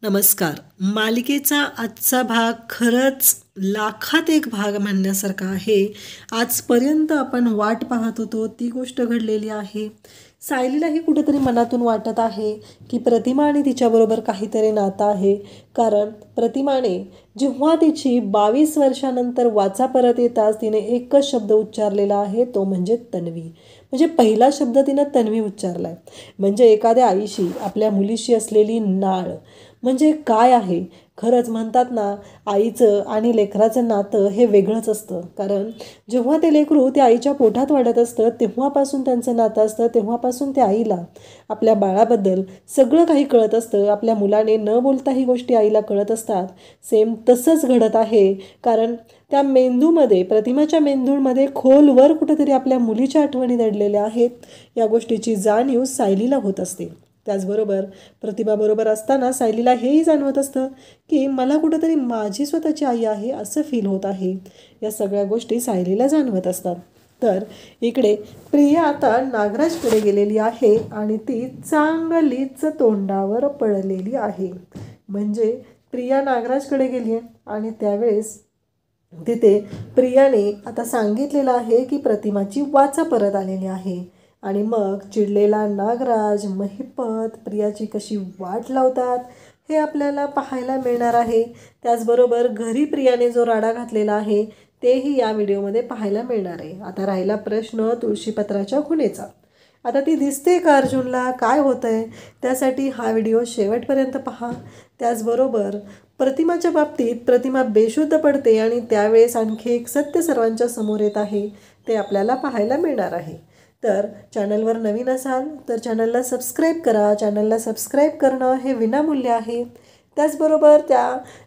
नमस्कार. मालिकेचा आजचा भाग खरंच लाखात एक भाग म्हणण्यासारखा आहे. आजपर्यंत आपण वाट पाहत होतो ती गोष्ट घडलेली आहे. सायलीलाही कुठेतरी मनातून वाटत आहे की प्रतिमा आणि तिच्याबरोबर काहीतरी नातं आहे. कारण प्रतिमाने जेव्हा तिची 22 वर्षानंतर वाचा परत येताच तिने एकच शब्द उच्चारलेला आहे, तो म्हणजे तन्वी. म्हणजे पहिला शब्द तिनं तन्वी उच्चारलाय. म्हणजे एखाद्या आईशी आपल्या मुलीशी असलेली नाळ म्हणजे काय आहे. खरंच म्हणतात ना, आईचं आणि लेकराचं नातं हे वेगळंच असतं. कारण जेव्हा ते लेकरू त्या आईच्या पोटात वाढत असतं तेव्हापासून त्यांचं नातं असतं. तेव्हापासून त्या आईला आपल्या बाळाबद्दल सगळं काही कळत असतं. आपल्या मुलाने न बोलता ही गोष्टी आईला कळत असतात. सेम तसंच घडत आहे. कारण त्या मेंदूमध्ये, प्रतिमाच्या मेंदूमध्ये खोलवर कुठेतरी आपल्या मुलीच्या आठवणी दडलेल्या आहेत. या गोष्टीची जाणीव सायलीला होत असते. त्याचबरोबर प्रतिभाबरोबर असताना सायलीला हेही जाणवत असतं की मला कुठंतरी माझी स्वतःची आई आहे असं फील होत आहे. या सगळ्या गोष्टी सायलीला जाणवत असतात. तर इकडे प्रिया आता नागराजकडे गेलेली आहे आणि ती चांगलीच तोंडावर पडलेली आहे. म्हणजे प्रिया नागराजकडे गेली आहे आणि त्यावेळेस तिथे प्रियाने आता सांगितलेलं आहे की प्रतिमाची वाचा परत आलेली आहे. आणि मग चिडलेला नागराज, महिपत प्रियाची कशी वाट लावतात हे आपल्याला पाहायला मिळणार आहे. त्याचबरोबर घरी प्रियाने जो राडा घातलेला आहे तेही या व्हिडिओमध्ये पाहायला मिळणार आहे. आता राहिला प्रश्न तुळशीपत्राच्या खुणेचा. आता ती दिसते का अर्जुनला, काय होतं आहे, त्यासाठी हा व्हिडिओ शेवटपर्यंत पहा. त्याचबरोबर प्रतिमाच्या बाबतीत प्रतिमा बेशुद्ध पडते आणि त्यावेळेस आणखी एक सत्य सर्वांच्या समोर येत आहे, ते आपल्याला पाहायला मिळणार आहे. तर चॅनलवर नवीन असाल तर चॅनलला सबस्क्राईब करा. चॅनलला सबस्क्राईब करणं हे विनामूल्य आहे. त्याचबरोबर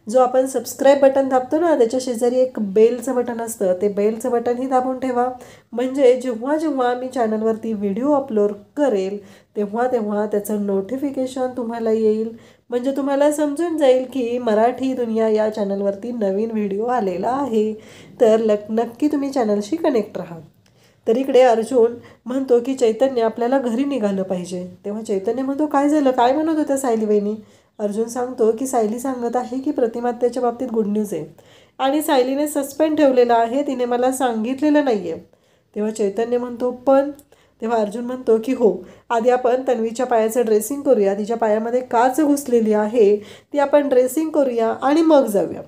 जो आपण सबस्क्राईब बटन दाबतो ना, त्याच्या शेजारी एक बेलचं बटन असतं, ते बेलचं बटनही दाबून ठेवा. म्हणजे जेव्हा जेव्हा मी चॅनलवरती व्हिडिओ अपलोड करेल तेव्हा तेव्हा त्याचं नोटिफिकेशन तुम्हाला येईल. म्हणजे तुम्हाला समजून जाईल की मराठी दुनिया या चॅनलवरती नवीन व्हिडिओ आलेला आहे. तर नक्की तुम्ही चॅनलशी कनेक्ट राहा. तर इकडे अर्जुन म्हणतो की चैतन्य आपल्याला घरी निघालं पाहिजे. तेव्हा चैतन्य म्हणतो काय झालं, काय म्हणत होत्या सायली वहिनी. अर्जुन सांगतो की सायली सांगत आहे की प्रतिमात्याच्या बाबतीत गुड न्यूज आहे आणि सायलीने सस्पेंड ठेवलेला आहे, तिने मला सांगितलेलं नाही आहे. तेव्हा चैतन्य म्हणतो पण. तेव्हा अर्जुन म्हणतो की हो, आधी आपण तन्वीच्या पायाचं ड्रेसिंग करूया. तिच्या पायामध्ये काच घुसलेली आहे, ती आपण ड्रेसिंग करूया आणि मग जाऊया.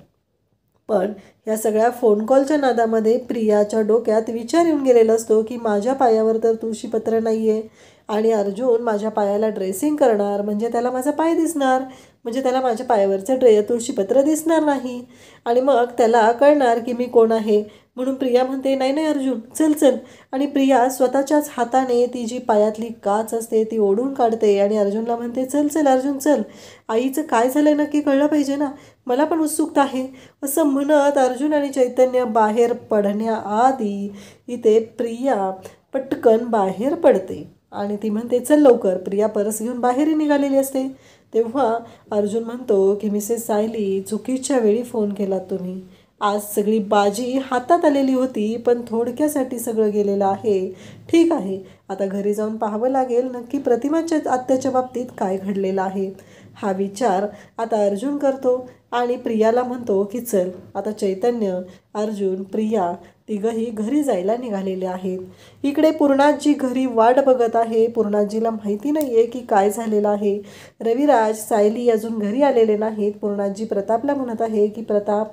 पण या सगळ्या फोन कॉलच्या नादामध्ये प्रियाच्या डोक्यात विचार येऊन गेलेला असतो की माझ्या पायावर तर तुळशीपत्र नाही आहे आणि अर्जुन माझ्या पायाला ड्रेसिंग करणार म्हणजे त्याला माझा पाय दिसणार, म्हणजे त्याला माझ्या पायावरचं तुळशीपत्र दिसणार नाही आणि मग त्याला कळणार की मी कोण आहे. म्हणून प्रिया म्हणते नाही नाही अर्जुन चल चल. आणि प्रिया स्वतःच्याच हाताने ती जी पायातली काच असते ती ओढून काढते आणि अर्जुनला म्हणते चल चल अर्जुन चल, आईचं काय झालं नक्की कळलं पाहिजे ना, मला पण उत्सुकता आहे. असं म्हणत अर्जुन आणि चैतन्य बाहेर पडण्याआधी इथे प्रिया पटकन बाहेर पडते आणि ती म्हणते चल लवकर. प्रिया परस घेऊन बाहेरही निघालेली असते. तेव्हा अर्जुन म्हणतो की मिसेस सायली, चुकीच्या वेळी फोन केलात तुम्ही. आज सगळी बाजी हातात आलेली होती पण थोडक्यासाठी सगळं गेलेलं आहे. ठीक आहे, आता घरी जाऊन पाहावं लागेल नक्की प्रतिमाच्या आत्याच्या बाबतीत काय घडलेलं आहे. हा विचार आता अर्जुन करतो आणि प्रियाला म्हणतो की चल. आता चैतन्य, अर्जुन, प्रिया तिघंही घरी जायला निघालेले आहेत. इकडे पूर्णाजी घरी वाट बघत आहे. पूर्णाजीला माहिती नाही आहे की काय झालेलं आहे. रविराज, सायली अजून घरी आलेले नाहीत. पूर्णाजी प्रतापला म्हणत आहे की प्रताप,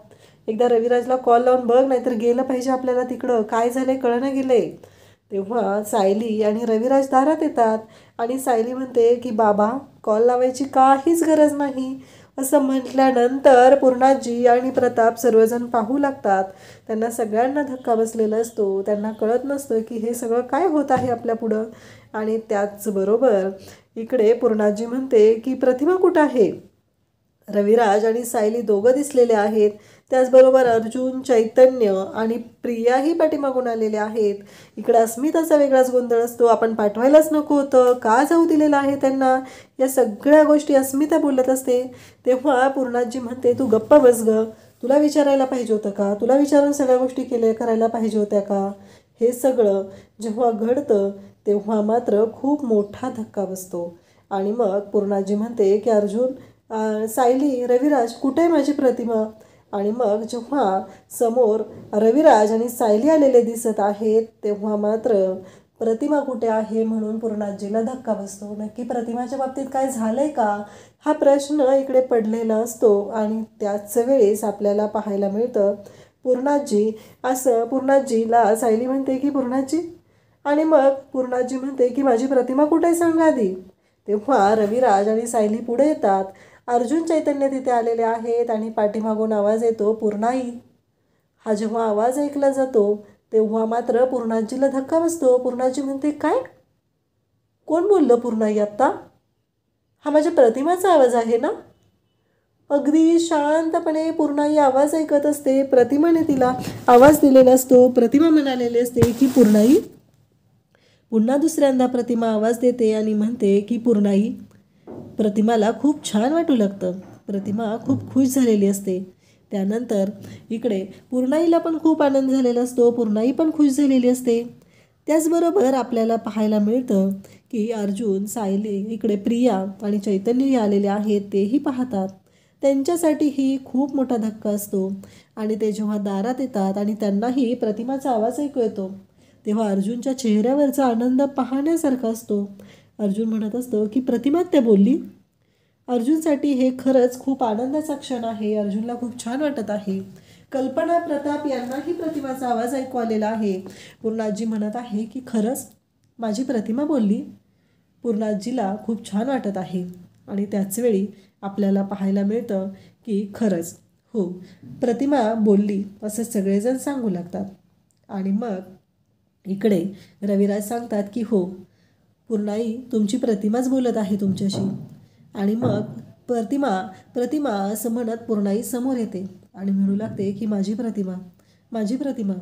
एकदा रविराजला कॉल लावून बघ, नाहीतर गेलं पाहिजे आपल्याला तिकडं, काय झालंय कळणं गेले. तेव्हा सायली आणि रविराज दारात येतात आणि सायली म्हणते की बाबा कॉल लावायची काहीच गरज नाही. असं म्हटल्यानंतर पूर्णाजी आणि प्रताप सर्वजण पाहू लागतात. त्यांना सगळ्यांना धक्का बसलेला असतो. त्यांना कळत नसतं की हे सगळं काय होत आहे आपल्या पुढं. आणि त्याचबरोबर इकडे पूर्णाजी म्हणते की प्रतिमा कुठं आहे. रविराज आणि सायली दोघं दिसलेले आहेत. त्याचबरोबर अर्जुन, चैतन्य आणि प्रियाही पाठीमागून आलेले आहेत. इकडे अस्मिताचा वेगळाच गोंधळ असतो. आपण पाठवायलाच नको होतं, का जाऊ दिलेलं आहे त्यांना, या सगळ्या गोष्टी अस्मिता बोलत असते. तेव्हा पूर्णाजी म्हणते तू गप्पा बस ग, तुला विचारायला पाहिजे होतं का, तुला विचारून सगळ्या गोष्टी करायला पाहिजे होत्या का. हे सगळं जेव्हा घडतं तेव्हा मात्र खूप मोठा धक्का बसतो. आणि मग पूर्णाजी म्हणते की अर्जुन सायली, रविराज, कुठे आहे माझी प्रतिमा? आणि मग जेव्हा समोर रविराज आणि सायली आलेले दिसत आहेत तेव्हा मात्र प्रतिमा कुठे आहे म्हणून पूर्णाजीला धक्का बसतो. नक्की प्रतिमाच्या बाबतीत काय झालंय का, हा प्रश्न इकडे पडलेला असतो. आणि त्याच वेळेस आपल्याला पाहायला मिळतं पूर्णाजीला सायली म्हणते की पूर्णाजी, आणि मग पूर्णाजी म्हणते की माझी प्रतिमा कुठे सांगा आधी. तेव्हा रविराज आणि सायली पुढे येतात. अर्जुन, चैतन्य तिथे आलेले आहेत आणि पाठीमागून आवाज येतो पूर्णाई. हा जेव्हा आवाज ऐकला जातो तेव्हा मात्र पूर्णाजीला धक्का बसतो. पूर्णाजी म्हणते, काय, कोण बोललं पूर्णाई आत्ता? हा माझ्या प्रतिमाचा आवाज आहे ना? अगदी शांतपणे पूर्णाई आवाज ऐकत असते. प्रतिमाने तिला आवाज दिलेला असतो. प्रतिमा म्हणालेली असते की पूर्णाई. पुन्हा दुसऱ्यांदा प्रतिमा आवाज देते आणि म्हणते की पूर्णाई. प्रतिमाला खूप छान वाटू लागतं. प्रतिमा खूप खुश झालेली असते. त्यानंतर इकडे पूर्णाईला पण खूप आनंद झालेला असतो. पूर्णाई पण खुश झालेली असते. त्याचबरोबर आपल्याला पाहायला मिळतं की अर्जुन, सायली, इकडे प्रिया आणि चैतन्यही आलेले आहेत. तेही पाहतात. त्यांच्यासाठीही खूप मोठा धक्का असतो. आणि ते जेव्हा दारात येतात आणि त्यांनाही प्रतिमाचा आवाज ऐकू येतो तेव्हा अर्जुनच्या चेहऱ्यावरचा आनंद पाहण्यासारखा असतो. अर्जुन म्हणत असतो की प्रतिमा ते बोलली. अर्जुनसाठी हे खरंच खूप आनंदाचा क्षण आहे. अर्जुनला खूप छान वाटत आहे. कल्पना, प्रताप यांनाही प्रतिमाचा आवाज ऐकू आलेला आहे. पूर्णाजी म्हणत आहे की खरंच माझी प्रतिमा बोलली. पूर्णाजीला खूप छान वाटत आहे. आणि त्याचवेळी आपल्याला पाहायला मिळतं की खरंच हो, प्रतिमा बोलली असं सगळेजण सांगू लागतात. आणि मग इकडे रविराज सांगतात की हो, पूर्णाई, तुमची प्रतिमाच बोलत आहे तुमच्याशी. आणि मग प्रतिमा असं म्हणत पूर्णाई समोर येते आणि म्हणू लागते की माझी प्रतिमा,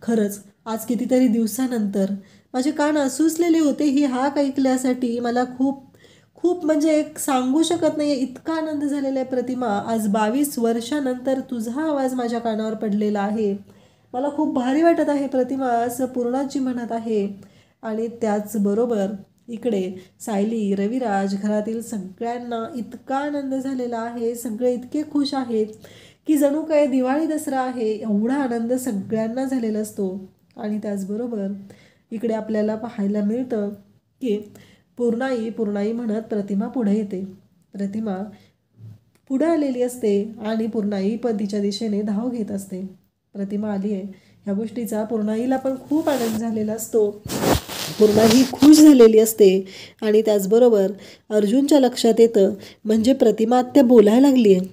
खरंच आज कितीतरी दिवसानंतर माझे कान असुसलेले होते ही हाक ऐकल्यासाठी. मला खूप म्हणजे एक सांगू शकत नाही इतका आनंद झालेला आहे प्रतिमा. आज 22 वर्षानंतर तुझा आवाज माझ्या कानावर पडलेला आहे. मला खूप भारी वाटत आहे प्रतिमा, असं पूर्णाजी म्हणत आहे. आणि त्याचबरोबर इकडे सायली, रविराज, घरातील सगळ्यांना इतका आनंद झालेला आहे. सगळे इतके खुश आहेत की जणू काय दिवाळी दसरा आहे एवढा आनंद सगळ्यांना झालेला असतो. आणि त्याचबरोबर इकडे आपल्याला पाहायला मिळतं की पूर्णाई म्हणत प्रतिमा पुढे येते. प्रतिमा पुढे आलेली असते आणि पूर्णाई पण तिच्या दिशेने धाव घेत असते. प्रतिमा आली आहे ह्या गोष्टीचा पूर्णाईला पण खूप आनंद झालेला असतो. पूर्णाई खुश झालेली असते. आणि त्याचबरोबर अर्जुनच्या लक्षात येतं म्हणजे प्रतिमा आत्या बोलायला लागली आहे,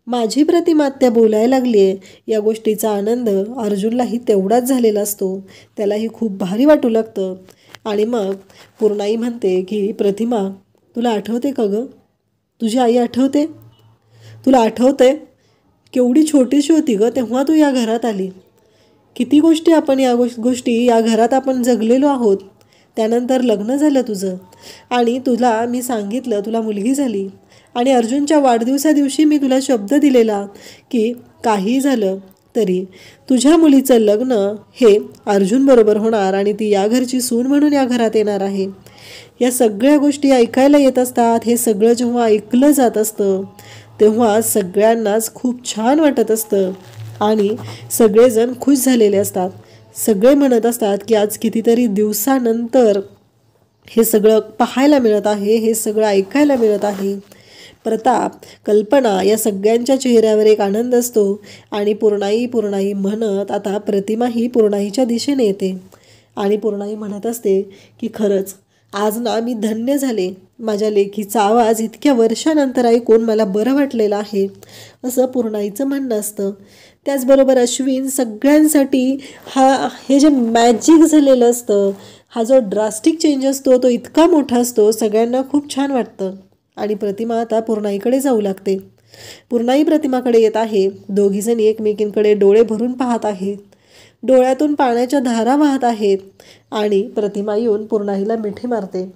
माझी प्रतिमा आत्या बोलायला लागली आहे. या गोष्टीचा आनंद अर्जुनलाही तेवढाच झालेला असतो. त्यालाही खूप भारी वाटू लागतं. आणि मग पूर्णाई म्हणते की प्रतिमा, तुला आठवते का गं, तुझी आई आठवते? तुला आठवतंय केवढी छोटीशी होती गं तेव्हा तू या घरात आली. किती गोष्टी आपण गोष्टी या घरात आपण जगलेलो आहोत. त्यानंतर लग्न झालं तुझं आणि तुला मी सांगितलं तुला मुलगी झाली. आणि अर्जुनच्या वाढदिवसादिवशी मी तुला शब्द दिलेला की काही झालं तरी तुझ्या मुलीचं लग्न हे अर्जुनबरोबर होणार आणि ती या घरची सून म्हणून या घरात येणार आहे. या सगळ्या गोष्टी ऐकायला येत असतात. हे सगळं जेव्हा ऐकलं जात असतं तेव्हा सगळ्यांनाच खूप छान वाटत असतं आणि सगळेजण खुश झालेले असतात. सगळे म्हणत असतात की आज कितीतरी दिवसानंतर हे सगळं पाहायला मिळत आहे, हे सगळं ऐकायला मिळत आहे. प्रताप, कल्पना या सगळ्यांच्या चेहऱ्यावर एक आनंद असतो. आणि पूर्णाई म्हणत आता प्रतिमाही पूर्णाईच्या दिशेने येते. आणि पूर्णाई म्हणत असते की खरंच आज ना मी धन्य झाले. माझ्या लेकीचा आवाज इतक्या वर्षानंतर ऐकून मला बरं वाटलेलं आहे असं पूर्णाईचं म्हणणं असतं. त्याचबरोबर अश्विन सगळ्यांसाठी हे जे मॅजिक झालेलं असतं, हा जो ड्रास्टिक चेंज असतो तो इतका मोठा असतो, सगळ्यांना खूप छान वाटतं. आणि प्रतिमा आता पूर्णाईकडे जाऊ लागते. पूर्णाई प्रतिमाकडे येत आहे. दोघीजणी एकमेकींकडे डोळे भरून पाहत आहेत. डोळ्यातून पाण्याच्या धारा वाहत आहेत. आणि प्रतिमा येऊन पूर्णाईला मिठी मारते.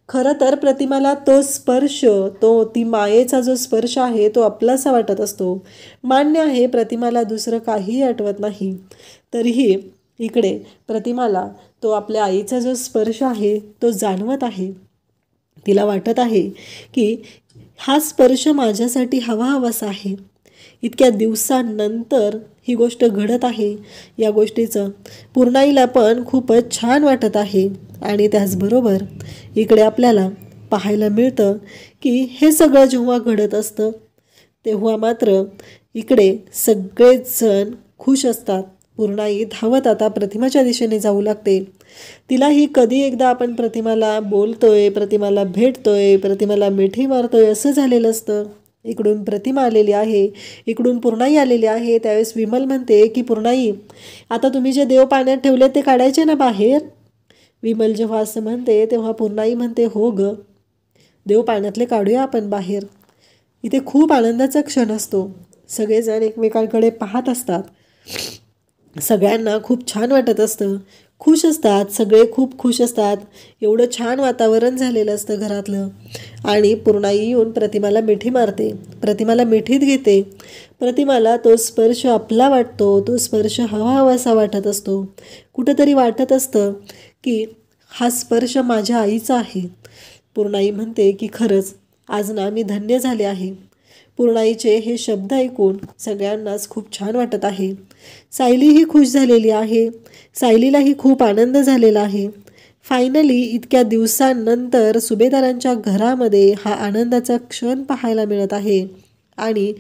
खरं तर प्रतिमाला तो स्पर्श, ती मायेचा जो स्पर्श आहे तो आपलासा वाटत असतो. मान्य आहे प्रतिमाला दुसरं काहीही आठवत नाही. तरीही इकडे प्रतिमाला तो आपल्या आईचा जो स्पर्श आहे तो जाणवत आहे. तिला वाटत आहे की हा स्पर्श माझ्यासाठी हवाहवासा आहे. इतक्या दिवसांनंतर ही गोष्ट घडत आहे. या गोष्टीचं पूर्णाईला पण खूपच छान वाटत आहे. आणि त्याचबरोबर इकडे आपल्याला पाहायला मिळतं की हे सगळं जेव्हा घडत असतं तेव्हा मात्र इकडे सगळेच जण खुश असतात. पूर्णाई धावत आता प्रतिमाच्या दिशेने जाऊ लागते. तिलाही कधी एकदा आपण प्रतिमाला बोलतोय, प्रतिमाला भेटतोय, प्रतिमाला मिठी मारतोय असं झालेलं असतं. इकडून प्रतिमा आलेली आहे, इकडून पूर्णाई आलेली आहे. त्यावेळेस विमल म्हणते की पूर्णाई, आता तुम्ही जे देव पाण्यात ठेवले ते काढायचे ना बाहेर. विमल जेव्हा असं म्हणते तेव्हा पूर्णाई म्हणते, हो ग, देव पाण्यातले काढूया आपण बाहेर. इथे खूप आनंदाचा क्षण असतो. सगळेजण एकमेकांकडे पाहत असतात. सगळ्यांना खूप छान वाटत असतं, खुश असतात, सगळे खूप खुश असतात. एवढं छान वातावरण झालेलं असतं घरातलं. आणि पूर्णाई येऊन प्रतिमाला मिठी मारते, प्रतिमाला मिठीत घेते. प्रतिमाला तो स्पर्श आपला वाटतो, तो स्पर्श हवाहवासा वाटत असतो. कुठंतरी वाटत असतं की हा स्पर्श माझ्या आईचा आहे. पूर्णाई म्हणते की खरंच आज ना मी धन्य झाले आहे. पूर्णाईचे हे शब्द ऐकून सगळ्यांनाच खूप छान वाटत आहे. सायलीही खुश झालेली आहे. सायलीलाही खूप आनंद झालेला आहे. फायनली इतक्या दिवसांनंतर सुभेदारांच्या घरामध्ये हा आनंदाचा क्षण पाहायला मिळत आहे. आणि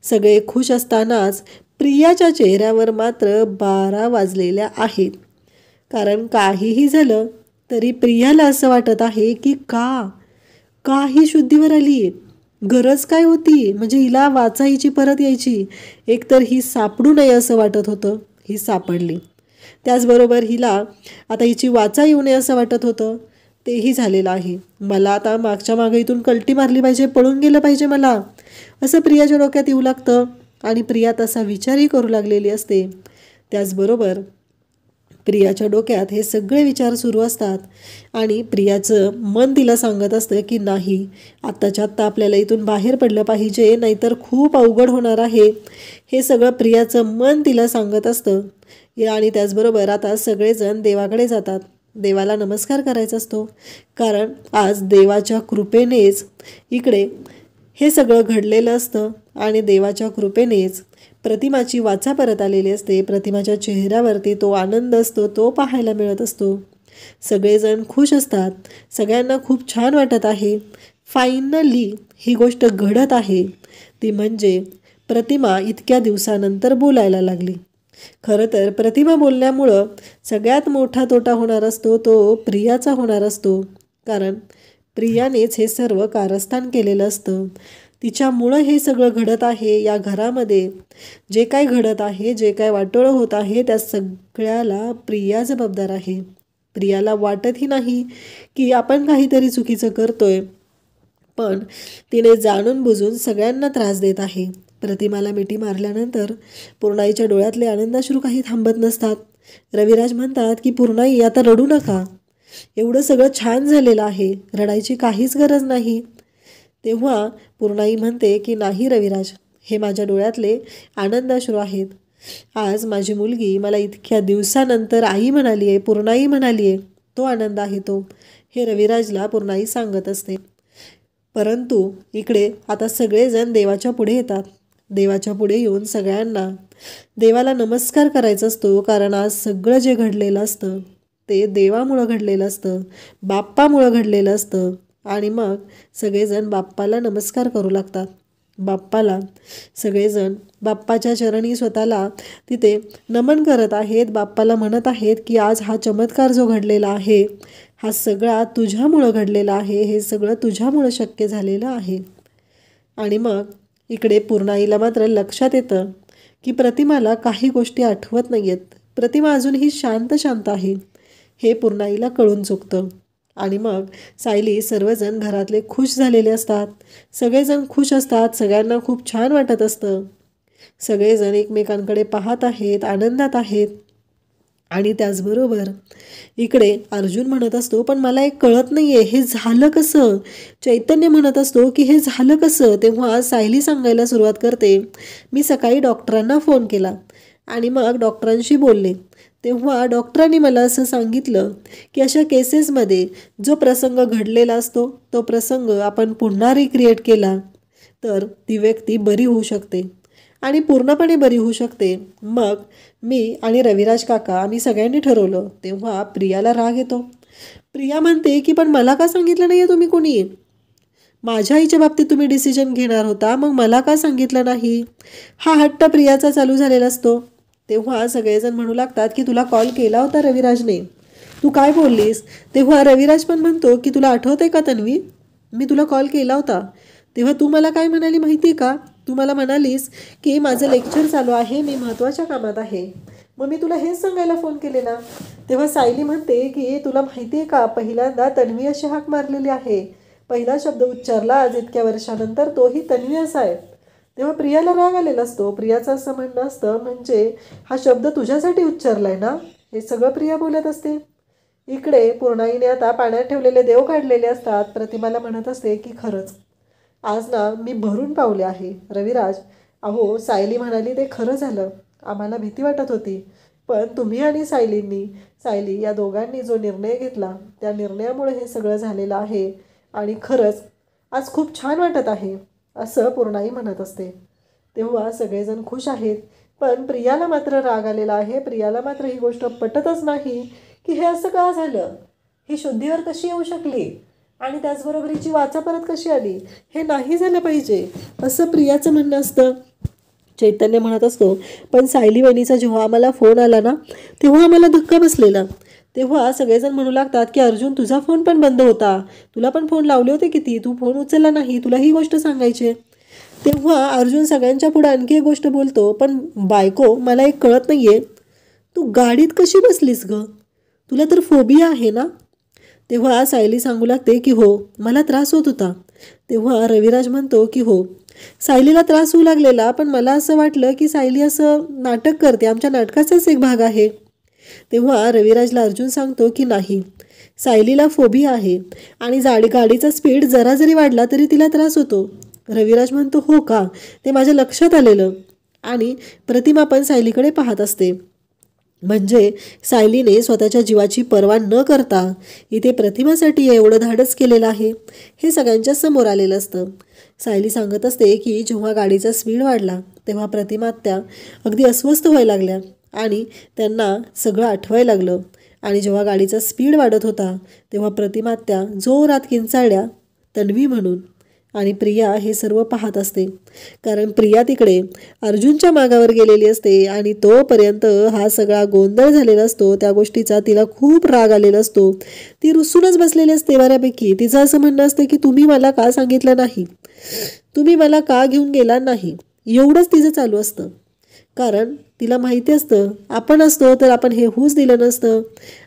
सगळे खुश असतानाच प्रियाच्या चेहऱ्यावर मात्र 12 वाजलेल्या आहेत. कारण काहीही झालं तरी प्रियाला असं वाटत आहे की का ही शुद्धीवर आली आहे. गरज काय होती, म्हणजे हिला वाचायची परत यायची. एकतर ही सापडू नये असं वाटत होतं, ही सापडली. त्याचबरोबर हिला आता हिची वाचा येऊ नये असं वाटत होतं, तेही झालेलं आहे. मला आता मागच्या मागे इथून कल्टी मारली पाहिजे, पळून गेलं पाहिजे मला, असं प्रियाच्या डोक्यात येऊ लागतं. आणि प्रिया तसा विचारही करू लागलेली असते. त्याचबरोबर प्रियाच्या डोक्यात हे सगळे विचार सुरू असतात. आणि प्रियाचं मन तिला सांगत असतं की नाही, आत्ताच्या आत्ता आपल्याला इथून बाहेर पडलं पाहिजे, नाहीतर खूप अवघड होणार आहे. हे सगळं प्रियाचं मन तिला सांगत असतं. आणि त्याचबरोबर आता सगळेजण देवाकडे जातात. देवाला नमस्कार करायचा असतो. कारण आज देवाच्या कृपेनेच इकडे हे सगळं घडलेलं असतं. आणि देवाच्या कृपेनेच प्रतिमाची वाचा परत आलेली असते. प्रतिमाच्या चेहऱ्यावरती तो आनंद असतो, तो पाहायला मिळत असतो. सगळेजण खुश असतात. सगळ्यांना खूप छान वाटत आहे. फायनली ही गोष्ट घडत आहे, ती म्हणजे प्रतिमा इतक्या दिवसानंतर बोलायला लागली. खरं तर प्रतिमा बोलण्यामुळं सगळ्यात मोठा तोटा होणार असतो तो प्रियाचा होणार असतो. कारण प्रियानेच हे सर्व कारस्थान केलेलं असतं. तिच्यामुळं हे सगळं घडत आहे. या घरामध्ये जे काय घडत आहे, जे काय वाटोळं होत आहे, त्या सगळ्याला प्रिया जबाबदार आहे. प्रियाला वाटतही नाही की आपण काहीतरी चुकीचं करतोय, पण तिने जाणून बुजून सगळ्यांना त्रास देत आहे. प्रतिमाला मिठी मारल्यानंतर पूर्णाईच्या डोळ्यातले आनंदाश्रू काही थांबत नसतात. रविराज म्हणतात की पूर्णाई, आता रडू नका, एवढं सगळं छान झालेलं आहे, रडायची काहीच गरज नाही. तेव्हा पूर्णाई म्हणते की नाही रविराज, हे माझ्या डोळ्यातले आनंदाश्रू आहेत. आज माझी मुलगी मला इतक्या दिवसानंतर आई म्हणाली आहे, पूर्णाई म्हणाली आहे, तो आनंद आहे तो. हे रविराजला पूर्णाई सांगत असते. परंतु इकडे आता सगळेजण देवाच्या पुढे येतात. देवाच्या पुढे येऊन सगळ्यांना देवाला नमस्कार करायचा असतो. कारण आज सगळं जे घडलेलं असतं ते देवामुळं घडलेलं असतं, बाप्पामुळं घडलेलं असतं. आणि मग सगळेजण बाप्पाला नमस्कार करू लागतात. बाप्पाला सगळेजण बाप्पाच्या चरणी स्वतःला तिथे नमन करत आहेत. बाप्पाला म्हणत आहेत की आज हा चमत्कार जो घडलेला आहे, हा सगळा तुझ्यामुळं घडलेला आहे, हे सगळं तुझ्यामुळं शक्य झालेलं आहे. आणि मग इकडे पूर्णाईला मात्र लक्षात येतं की प्रतिमाला काही गोष्टी आठवत नाही आहेत. प्रतिमा अजूनही शांत आहे, हे पूर्णाईला कळून चुकतं. आणि मग सायली सर्वजण घरातले खुश झालेले असतात. सगळेजण खुश असतात. सगळ्यांना खूप छान वाटत असतं. सगळेजण एकमेकांकडे पाहत आहेत, आनंदात आहेत. आणि त्याचबरोबर इकडे अर्जुन म्हणत असतो, पण मला एक कळत नाही आहे, हे झालं कसं. चैतन्य म्हणत असतो की हे झालं कसं. तेव्हा सायली सांगायला सुरुवात करते, मी सकाळी डॉक्टरांना फोन केला आणि मग डॉक्टरांशी बोलले. तेव्हा डॉक्टरांनी मला असं सांगितलं की अशा केसेसमध्ये जो प्रसंग घडलेला असतो तो प्रसंग आपण पुन्हा रिक्रिएट केला तर ती व्यक्ती बरी होऊ शकते आणि पूर्णपणे बरी होऊ शकते. मग मी आणि रविराज काका आम्ही सगळ्यांनी ठरवलं. तेव्हा प्रियाला राग येतो. प्रिया म्हणते की पण मला का सांगितलं नाही आहे तुम्ही कोणी? माझ्या आईच्या बाबतीत तुम्ही डिसिजन घेणार होता, मग मला का सांगितलं नाही? हा हट्ट प्रियाचा चालू झालेला असतो. तेव्हा सगळेजण म्हणू लागतात की तुला कॉल केला होता रविराजने, तू काय बोललीस? तेव्हा रविराज पण म्हणतो की तुला आठवतंय का तन्वी, मी तुला कॉल केला होता तेव्हा तू मला काय म्हणाली माहिती का? तू मला म्हणालीस की माझं लेक्चर चालू आहे, मी महत्त्वाच्या कामात आहे, मग मी तुला हेच सांगायला फोन केलेला. तेव्हा सायली म्हणते की तुला माहिती आहे का, पहिल्यांदा तन्वी अशी हाक मारलेली आहे, पहिला शब्द उच्चारला आज इतक्या वर्षानंतर तोही तन्वी असा आहे. तेव्हा प्रियाला राग आलेला असतो. प्रियाचं असं म्हणणं असतं म्हणजे हा शब्द तुझ्यासाठी उच्चारलाय ना, हे सगळं प्रिया बोलत असते. इकडे पूर्णाईने आता पाण्यात ठेवलेले देव काढलेले असतात. प्रतिमाला म्हणत असते की खरंच आज ना मी भरून पावले आहे रविराज. अहो सायली म्हणाली ते खरं झालं, आम्हाला भीती वाटत होती, पण तुम्ही आणि सायली या दोघांनी जो निर्णय घेतला त्या निर्णयामुळे हे सगळं झालेलं आहे आणि खरंच आज खूप छान वाटत आहे असं पूर्णाई म्हणत असते. तेव्हा सगळेजण खुश आहेत, पण प्रियाला मात्र राग आलेला आहे. प्रियाला मात्र ही गोष्ट पटतच नाही की हे असं का झालं, ही शुद्धीवर कशी येऊ शकली आणि त्याचबरोबर हिची वाचा परत कशी आली, हे नाही झालं पाहिजे असं प्रियाचं म्हणणं असतं. चैतन्य म्हणत असतो पण सायली वहिनीचा जेव्हा आम्हाला फोन आला ना तेव्हा आम्हाला धक्का बसलेला. तेव्हा सगळेजण म्हणू लागतात की अर्जुन तुझा फोन पण बंद होता, तुला पण फोन लावले होते किती, तू फोन उचलला नाही, तुला ही गोष्ट सांगायची. तेव्हा अर्जुन सगळ्यांच्या पुढे आणखी एक गोष्ट बोलतो, पण बायको मला एक कळत नाही आहे, तू गाडीत कशी बसलीस ग, तुला तर फोबिया आहे ना? तेव्हा सायली सांगू लागते की हो मला त्रास होत होता. तेव्हा रविराज म्हणतो की हो सायलीला त्रास होऊ लागलेला, पण मला असं वाटलं की सायली असं नाटक करते, आमच्या नाटकाचाच एक भाग आहे. तेव्हा रविराजला अर्जुन सांगतो की नाही, सायलीला फोबिया आहे आणि गाडीचा स्पीड जरा जरी वाढला तरी तिला त्रास होतो. रविराज म्हणतो हो का, ते माझ्या लक्षात आलेलं. आणि प्रतिमा पण सायलीकडे पाहत असते. म्हणजे सायलीने स्वतःच्या जीवाची पर्वा न करता इथे प्रतिमासाठी एवढं धाडस केलेलं आहे हे सगळ्यांच्या समोर आलेलं असतं. सायली सांगत असते की जेव्हा गाडीचा स्पीड वाढला तेव्हा प्रतिमा त्या अगदी अस्वस्थ व्हायला लागल्या आणि त्यांना सगळं आठवायला लागलं. आणि जेव्हा गाडीचा स्पीड वाढत होता तेव्हा प्रतिमा त्या जोरात किंचाळल्या तन्वी म्हणून. आणि प्रिया हे सर्व पाहत असते, कारण प्रिया तिकडे अर्जुनच्या मागावर गेलेली असते आणि तोपर्यंत हा सगळा गोंधळ झालेला असतो. त्या गोष्टीचा तिला खूप राग आलेला असतो. ती रुसूनच बसलेली असते बऱ्यापैकी. तिचं असं म्हणणं असतं की तुम्ही मला का सांगितलं नाही, तुम्ही मला का घेऊन गेला नाही, एवढंच तिचं चालू असतं. कारण तिला माहिती असतं आपण असतो तर आपण हे होऊच दिलं नसतं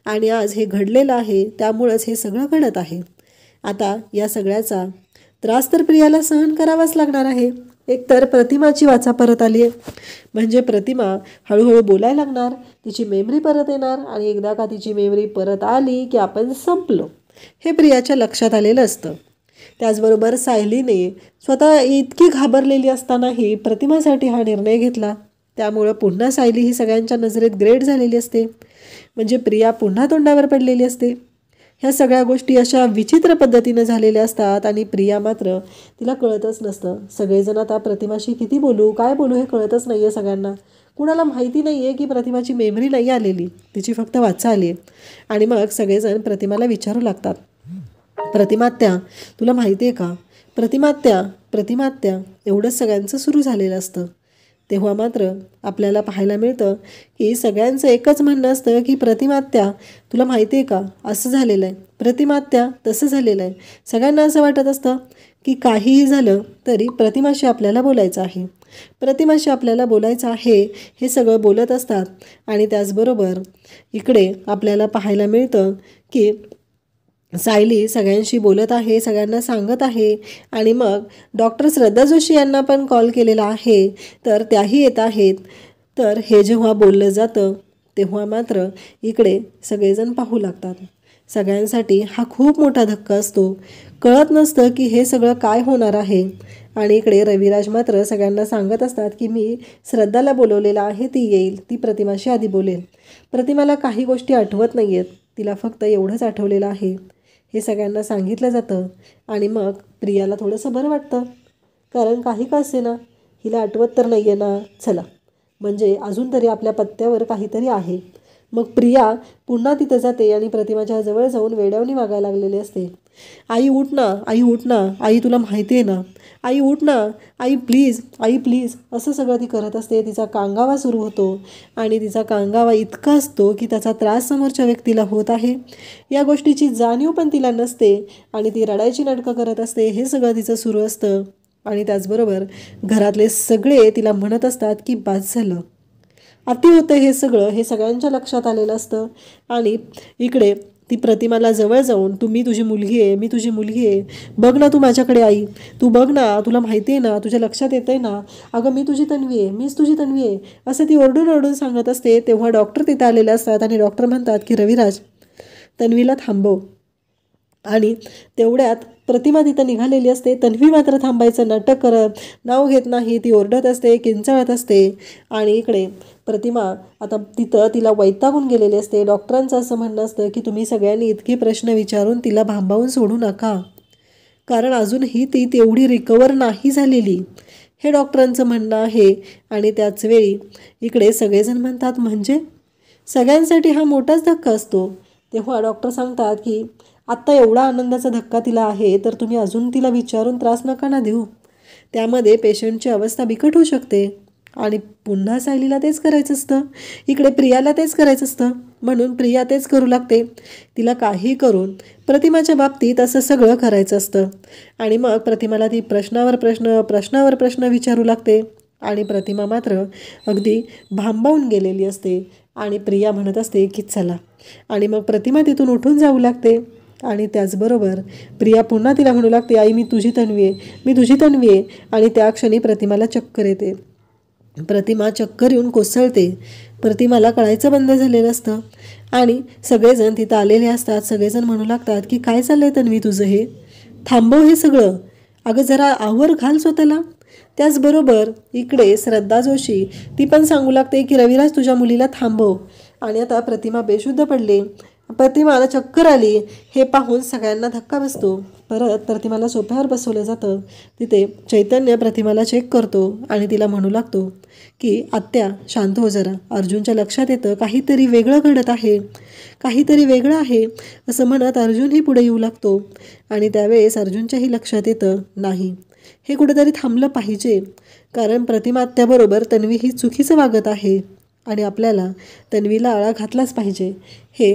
आणि आज हे घडलेलं आहे, त्यामुळंच हे सगळं घडत आहे. आता या सगळ्याचा त्रास तर प्रियाला सहन करावाच लागणार आहे. एकतर प्रतिमाची वाचा परत आली आहे, म्हणजे प्रतिमा हळूहळू बोलायला लागणार, तिची मेमरी परत येणार आणि एकदा का तिची मेमरी परत आली की आपण संपलो, हे प्रियाच्या लक्षात आलेलं असतं. त्याचबरोबर सायलीने स्वतः इतकी घाबरलेली असतानाही प्रतिमासाठी हा निर्णय घेतला, त्यामुळं पुन्हा सायली ही सगळ्यांच्या नजरेत ग्रेट झालेली असते, म्हणजे प्रिया पुन्हा तोंडावर पडलेली असते. ह्या सगळ्या गोष्टी अशा विचित्र पद्धतीनं झालेल्या असतात आणि प्रिया मात्र तिला कळतच नसतं. सगळेजण आता प्रतिमाशी किती बोलू काय बोलू हे कळतच नाही आहे सगळ्यांना. कुणाला माहिती नाही आहे की प्रतिमाची मेमरी नाही आलेली, तिची फक्त वाचा आली आहे. आणि मग सगळेजण प्रतिमाला विचारू लागतात, प्रतिमात्या तुला माहिती आहे का, प्रतिमात्या एवढंच सगळ्यांचं सुरू झालेलं असतं. तेव्हा मात्र आपल्याला पाहायला मिळतं की सगळ्यांचं एकच म्हणणं असतं की प्रतिमात्या तुला माहिती आहे का असं झालेलं आहे, प्रतिमात्या तसं झालेलं आहे. सगळ्यांना असं वाटत असतं की काहीही झालं तरी प्रतिमाशी आपल्याला बोलायचं आहे, प्रतिमाशी आपल्याला बोलायचं आहे, हे सगळं बोलत असतात. आणि त्याचबरोबर इकडे आपल्याला पाहायला मिळतं की सायली सगळ्यांशी बोलत आहे, सगळ्यांना सांगत आहे. आणि मग डॉक्टर श्रद्धा जोशी यांना पण कॉल केलेला आहे, तर त्याही येत आहेत. तर हे जेव्हा बोललं जातं तेव्हा मात्र इकडे सगळेजण पाहू लागतात. सगळ्यांसाठी हा खूप मोठा धक्का असतो. कळत नसतं की हे सगळं काय होणार आहे. आणि इकडे रविराज मात्र सगळ्यांना सांगत असतात की मी श्रद्धाला बोलवलेलं आहे, ती येईल, ती प्रतिमाशी आधी बोलेल. प्रतिमाला काही गोष्टी आठवत नाही आहेत, तिला फक्त एवढंच आठवलेलं आहे. हे सगळ्यांना सांगितलं जातं आणि मग प्रियाला थोडंसं बरं वाटतं, कारण काही का असेना हिला आठवत तर नाही आहे ना, चला म्हणजे अजून तरी आपल्या पत्त्यावर काहीतरी आहे. मग प्रिया पुन्हा तिथं जाते आणि प्रतिमाच्या जवळ जाऊन वेड्यावनी वागायला लागलेली असते. आई उठ ना, आई उठ ना, आई तुला माहिती आहे ना, आई उठ ना, आई प्लीज, आई प्लीज, असं सगळं ती करत असते. तिचा कांगावा सुरू होतो आणि तिचा कांगावा इतका असतो की त्याचा त्रास समोरच्या व्यक्तीला होत आहे या गोष्टीची जाणीव पण तिला नसते आणि ती रडायची नाटकं करत असते. हे सगळं तिचं सुरू असतं आणि त्याचबरोबर घरातले सगळे तिला म्हणत असतात की बास झालं, अति होतं हे सगळं. हे सगळ्यांच्या लक्षात आलेलं असतं आणि इकडे ती प्रतिमाला जवळ जाऊन, मी तुझी मुलगी आहे, मी तुझी मुलगी आहे, बघ ना तू माझ्याकडे आई, तू बघ ना, तुला माहिती आहे ना, तुझ्या लक्षात येतं आहे ना, अगं मी तुझी तन्वी आहे, मीच तुझी तन्वी आहे, असं ती ओरडून ओरडून सांगत असते. तेव्हा डॉक्टर तिथे आलेले असतात आणि डॉक्टर म्हणतात की रविराज, तन्वीला थांबव. आणि तेवढ्यात प्रतिमा तिथं निघालेली असते. तन्वी मात्र थांबायचं नाटक करत, नाव घेत नाही, ती ओरडत असते, किंचाळत असते. आणि इकडे प्रतिमा आता तिथं तिला वैतागून गेलेली असते. डॉक्टरांचं असं म्हणणं असतं की तुम्ही सगळ्यांनी इतके प्रश्न विचारून तिला भांबावून सोडू नका, कारण अजूनही ती तेवढी रिकवर नाही झालेली, हे डॉक्टरांचं म्हणणं आहे. आणि त्याच वेळी इकडे सगळेजण म्हणतात म्हणजे सगळ्यांसाठी हा मोठाच धक्का असतो. तेव्हा डॉक्टर सांगतात की आत्ता एवढा आनंदाचा धक्का तिला आहे तर तुम्ही अजून तिला विचारून त्रास नका ना देऊ, त्यामध्ये पेशंटची अवस्था बिकट होऊ शकते. आणि पुन्हा सायलीला तेच करायचं असतं, इकडे प्रियाला तेच करायचं असतं, म्हणून प्रिया तेच करू लागते. तिला काही करून प्रतिमाच्या बाबतीत असं सगळं करायचं असतं. आणि मग प्रतिमाला ती प्रश्नावर प्रश्न विचारू लागते आणि प्रतिमा मात्र अगदी भांबावून गेलेली असते. आणि प्रिया म्हणत असते की चला, आणि मग प्रतिमा तिथून उठून जाऊ लागते. आणि त्याचबरोबर प्रिया पुन्हा तिला म्हणू लागते, आई मी तुझी तन्वी आहे, मी तुझी तन्वी आहे. आणि त्या क्षणी प्रतिमाला चक्कर येते. प्रतिमा चक्कर येऊन कोसळते. प्रतिमाला कळायचं बंद झालेलं असतं आणि सगळेजण तिथं आलेले असतात. सगळेजण म्हणू लागतात की काय चाललंय तन्वी तुझं, हे थांबव हे सगळं, अगं जरा आवर घाल स्वतःला. त्याचबरोबर इकडे श्रद्धा जोशी ती पण सांगू लागते की रविराज तुझ्या मुलीला थांबव. आणि आता प्रतिमा बेशुद्ध पडली, प्रतिमाला चक्कर आली, हे पाहून सगळ्यांना धक्का बसतो. परत प्रतिमाला सोफ्यावर बसवलं जातं. तिथे चैतन्य प्रतिमाला चेक करतो आणि तिला म्हणू लागतो की आत्या शांत हो जरा, अर्जुनच्या लक्षात येतं काहीतरी वेगळं घडत आहे, काहीतरी वेगळं आहे, असं म्हणत अर्जुनही पुढे येऊ लागतो. आणि त्यावेळेस अर्जुनच्याही लक्षात येतं नाही, हे कुठेतरी थांबलं पाहिजे, कारण प्रतिमा आत्याबरोबर तन्वी ही चुकीचं वागत आहे आणि आपल्याला तन्वीला आळा घातलाच पाहिजे. हे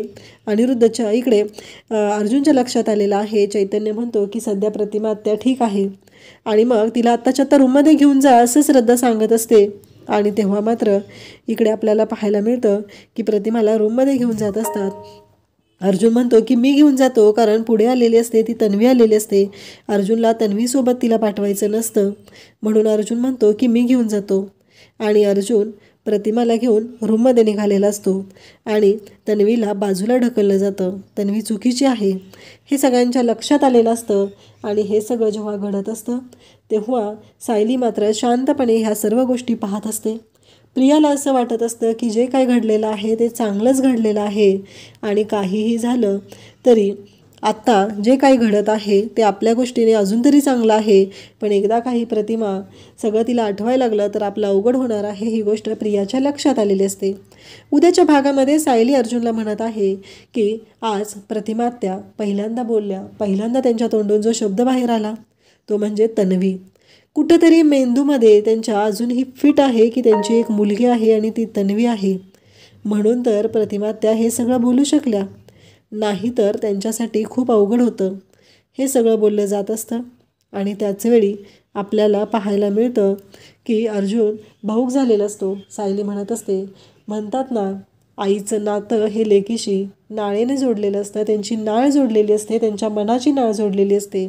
अनिरुद्धच्या इकडे अर्जुनच्या लक्षात आलेलं आहे. चैतन्य म्हणतो की सध्या प्रतिमा आत्या ठीक आहे आणि मग तिला आत्ताच्या आत्ता रूममध्ये घेऊन जा असं श्रद्धा सांगत असते. आणि तेव्हा मात्र इकडे आपल्याला पाहायला मिळतं की प्रतिमाला रूममध्ये घेऊन जात असतात. अर्जुन म्हणतो की मी घेऊन जातो, कारण पुढे आलेली असते ती तन्वी आलेली असते, अर्जुनला तन्वीसोबत तिला पाठवायचं नसतं, म्हणून अर्जुन म्हणतो की मी घेऊन जातो. आणि अर्जुन प्रतिमाला घेऊन रूममध्ये निघालेला असतो आणि तन्वीला बाजूला ढकललं जातं. तन्वी चुकीची आहे हे सगळ्यांच्या लक्षात आलेलं असतं. आणि हे सगळं जेव्हा घडत असतं तेव्हा सायली मात्र शांतपणे ह्या सर्व गोष्टी पाहत असते. प्रियाला असं वाटत असतं की जे काय घडलेलं आहे ते चांगलंच घडलेलं आहे आणि काहीही झालं तरी आत्ता जे काही घडत आहे ते आपल्या गोष्टीने अजून तरी चांगलं आहे, पण एकदा काही प्रतिमा सगळं तिला आठवायला लागलं तर आपलं अवघड होणार आहे, ही गोष्ट प्रियाच्या लक्षात आलेली असते. उद्याच्या भागामध्ये सायली अर्जुनला म्हणत आहे की आज प्रतिमा आत्या पहिल्यांदा बोलल्या, पहिल्यांदा त्यांच्या तोंडून जो शब्द बाहेर आला तो म्हणजे तन्वी. कुठंतरी मेंदूमध्ये त्यांच्या अजूनही फिट आहे की त्यांची एक मुलगी आहे आणि ती तन्वी आहे, म्हणून तर प्रतिमा आत्या हे सगळं बोलू शकल्या, नाहीतर त्यांच्यासाठी खूप अवघड होतं. हे सगळं बोललं जात असतं आणि त्याचवेळी आपल्याला पाहायला मिळतं की अर्जुन भाऊक झालेला असतो. सायली म्हणत असते, म्हणतात ना आईचं नातं हे लेकीशी नाळेने जोडलेलं असतं, त्यांची नाळ जोडलेली असते, त्यांच्या मनाची नाळ जोडलेली असते,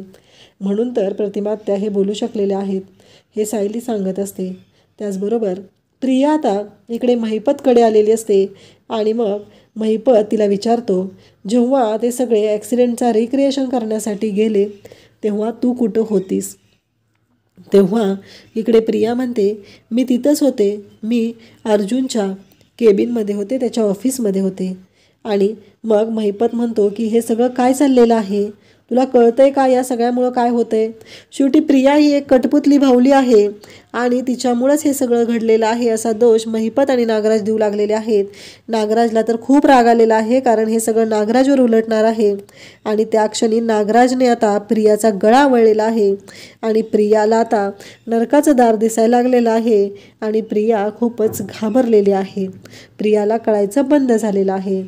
म्हणून तर प्रतिमा आत्या हे बोलू शकलेले आहेत, हे सायली सांगत असते. त्याचबरोबर प्रिया आता इकडे महिपतकडे आलेली असते आणि मग महिपत तिला विचारतो, जेव्हा ते सगळे ॲक्सिडेंटचा रिक्रिएशन करण्यासाठी गेले तेव्हा तू कुठं होतीस? तेव्हा इकडे प्रिया म्हणते, मी तिथंच होते, मी अर्जुनच्या केबिनमध्ये होते, त्याच्या ऑफिसमध्ये होते. आणि मग महिपत म्हणतो की हे सगळं काय चाललेलं आहे, तुला कळतंय का या सगळ्यामुळं काय होतंय? शेवटी प्रिया ही एक कठपुतली भावली आहे आणि तिच्यामुळंच हे सगळं घडलेलं आहे असा दोष महिपत आणि नागराज देऊ लागलेले आहेत. नागराजला तर खूप राग आलेला आहे, कारण हे सगळं नागराजवर उलटणार आहे. आणि त्या क्षणी नागराजने आता प्रियाचा गळा वळलेला आहे आणि प्रियाला आता नरकाचं दार दिसायला लागलेलं आहे आणि प्रिया खूपच घाबरलेली आहे. प्रियाला कळायचं बंद झालेलं आहे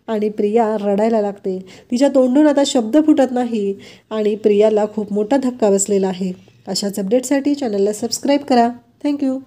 आणि प्रिया रडायला लागते. तिच्या तोंडून आता शब्द फुटत नाही आणि प्रियाला खूप मोठा धक्का बसलेला आहे. अशाच अपडेटसाठी चॅनलला सबस्क्राईब करा. थँक्यू.